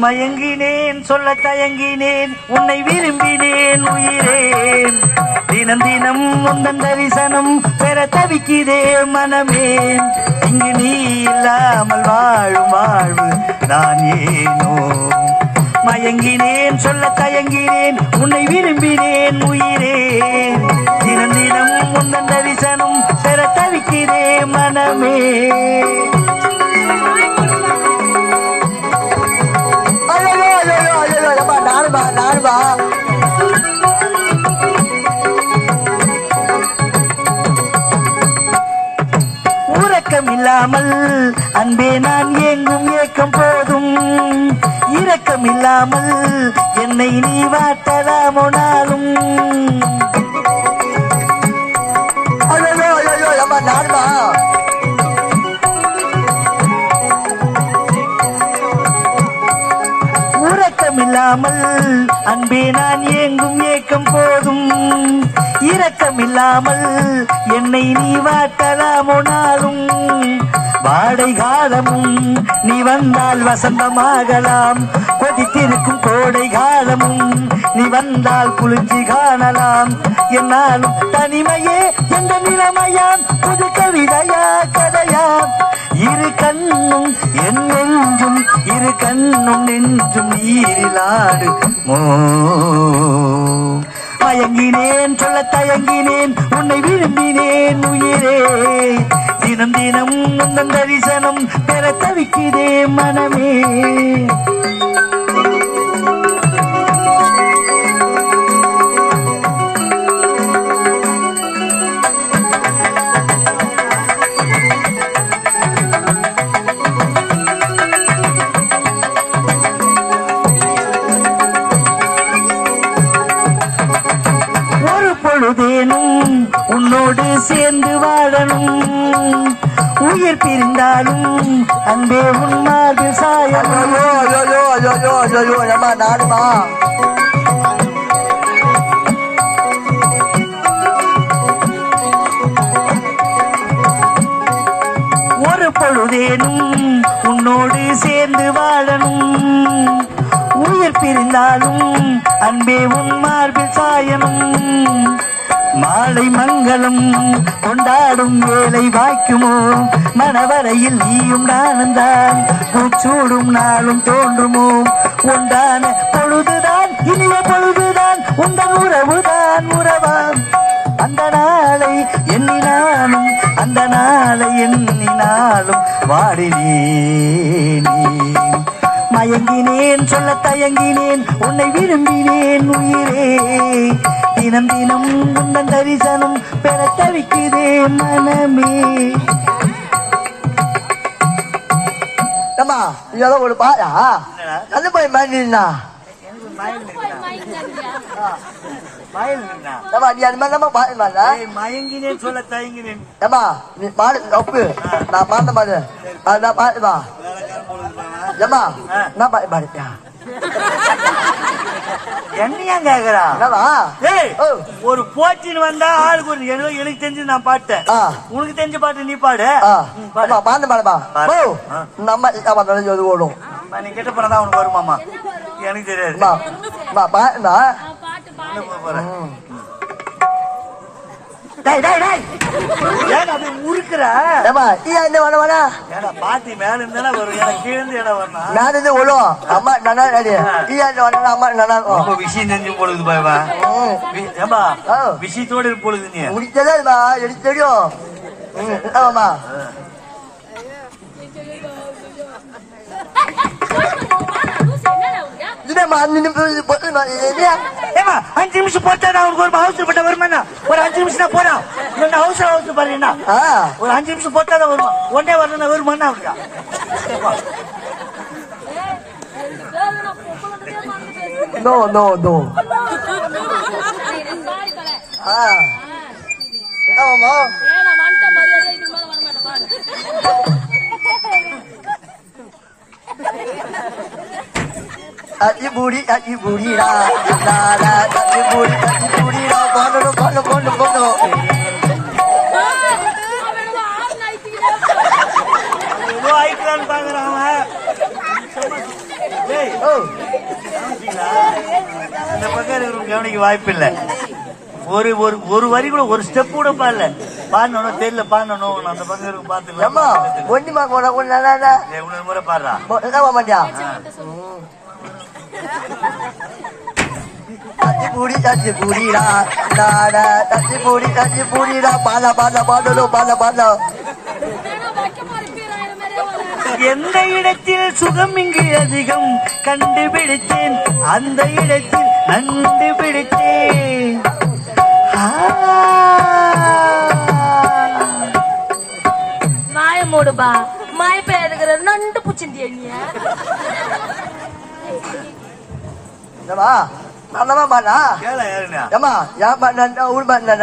மயங்கினேன் சொல்ல தயங்கினேன் உன்னை விரும்பினேன் உயிரே தினம் தினம் உந்தன் தரிசனம் பெற தவிக்கிறே மனமே இங்கு நீ இல்லாமல் வாழும் வாழ்வு நான் ஏனோ மயங்கினேன் சொல்ல தயங்கினேன் உன்னை விரும்பினேன் உயிரே தினம் தினம் உந்தன் தரிசனம் பெற தவிக்கிறே மனமே உறக்கமில்லாமல் அன்பே நான் ஏங்கும் ஏக்கம் போதும் இரக்கமில்லாமல் என்னை நீ வாட்டலாமோ நாளும் உறக்கமில்லாமல் அன்பே நான் ஏங்கும் ஏக்கம் போதும் இரக்கமில்லாமல் என்னை நீ வாட்டலாமோ நாளும் வாடை காலமும் நீ வந்தால் வசந்தமாகலாம் கொதித்திருக்கும் கோடை காலமும் நீ வந்தால் குளிர்ச்சி காணலாம் என்னாலும் தனிமையே எந்த நிலைமையாம் புது கவிதையா கதையாம் இரு கண்ணும் என் நெஞ்சும் இரு கண்ணும் நெஞ்சும் நீரிலாடு மயங்கினேன் சொல்ல தயங்கினேன் உன்னை விரும்பினேன் உயிரே தினம் தினம் உந்தன் தரிசனம் பெற தவிக்கிறே மனமே பொழுதேனும் உன்னோடு சேர்ந்து வாழணும் உயிர் பிரிந்தாலும் அன்பே உன்மாது சாயணும் ஒரு பொழுதேனும் உன்னோடு சேர்ந்து வாழணும் உயிர் பிரிந்தாலும் அன்பே உன் மார்பில் சாயணும் மாலை மங்களம் கொண்டாடும் வேலை வாய்க்குமோ மனவரையில் நீயும் நானும் தான் பூச்சூடும் நாளும் தோன்றுமோ உண்டான பொழுதுதான் இனிய பொழுதுதான் உந்தன் உறவுதான் உறவாம் அந்த நாளை எண்ணினாலும் அந்த நாளை எண்ணினாலும் வாடினேன் மயங்கினேன் சொல்ல தயங்கினேன் உன்னை விரும்பினேன் உயிரே தினம் தினம் உந்தன் தரிசனம் பெற தவிக்கிறே மனமே இதெல்லாம் ஒரு பாயா நல்ல போய் மயங்கினா மயங்கினேன் சொல்ல தயங்கினேன் நீ பாடு ஒப்பு நான் பாட்ட பாடு நான் பாடுவா ஏமா நான் பாடியா என்னையா கேக்குறா ஒரு போட்டின்னு வந்தா ஆளுக்கு ஒரு எனக்கு தெரிஞ்சு நான் பாட்டேன் உனக்கு தெரிஞ்ச பாட்டு நீ பாடு பாட்டு பாடுமா நம்ம ஓடும் நீ கிட்ட போனதான் உனக்கு வருமாமா எனக்கு தெரியாது பாடுமா பாட்டி மேல இருந்தா வரும் எனக்கு கீழே இடம் வரணும் நான் விழும் அம்மா நல்லா அம்மா நல்லா விஷயம் தெரிஞ்சு பொழுது பாய்வா ஏமா விஷயத்தோடு பொழுது நீ முடிச்சதா எனக்கு தெரியும் ஆமா 5 நிமிஷம் போட்டா அவனுக்கு ஒரு ஹவுஸ் போட்ட வருமா ஒரு 5 நிமிஷம் போறா ஹவுஸ் ஹவுஸ் பாருங்க ஒரு 5 நிமிஷம் போட்டாதான் வருமா ஒன்னே வரணும் வருமானா அவனுக்கு நோ நோ நோ ஆமா Ati budi da, ati budi da, bono. ஏய், ஓ கவனிச்சீங்களா? இந்த பக்கம் இருக்கிறவங்க கவனிக்க வாய்ப்பு இல்ல. ஒரு ஒரு ஒரு வரி கூட ஒரு ஸ்டெப் கூட பாடல. பாடணும் தெரியல, பாடணும். அந்த பக்கம் இருக்க பாத்துக்கலாம். ஏம்மா ஒண்ணுமா போட ஒண்ணு உன்னொரு முறை பாடுறா. மாட்டியா தச்சி பூடிடா நாட தச்சி பூடிடா பால பால பாடலோ பால பால எந்த இடத்தில் சுகம் இங்கு அதிகம் கண்டுபிடித்தேன், அந்த இடத்தில் நண்டு பிடித்தேன். மாய மூடுபா மாய பேருக்கிற நண்டு பூச்சிண்டியா நீ ஏமா அண்ணமா பாடா கேள யாருன்னா ஏமா யா பாடா ஊர் பாடா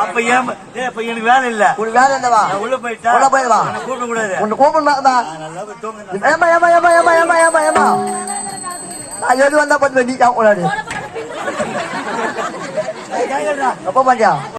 அப்ப ஏன் இப்ப எனக்கு வேலை இல்ல. ஒரு வேலை என்னவா நான் உள்ள போயிட்டா உள்ள போயிடுவா கூப்பிட கூடாது. உன்னை கூப்பிடா நல்லா போய் தூங்க. ஏமா நான் எது வந்தா பத்து நீ உன்னாடு கேக்குறா? அப்ப மாட்டியா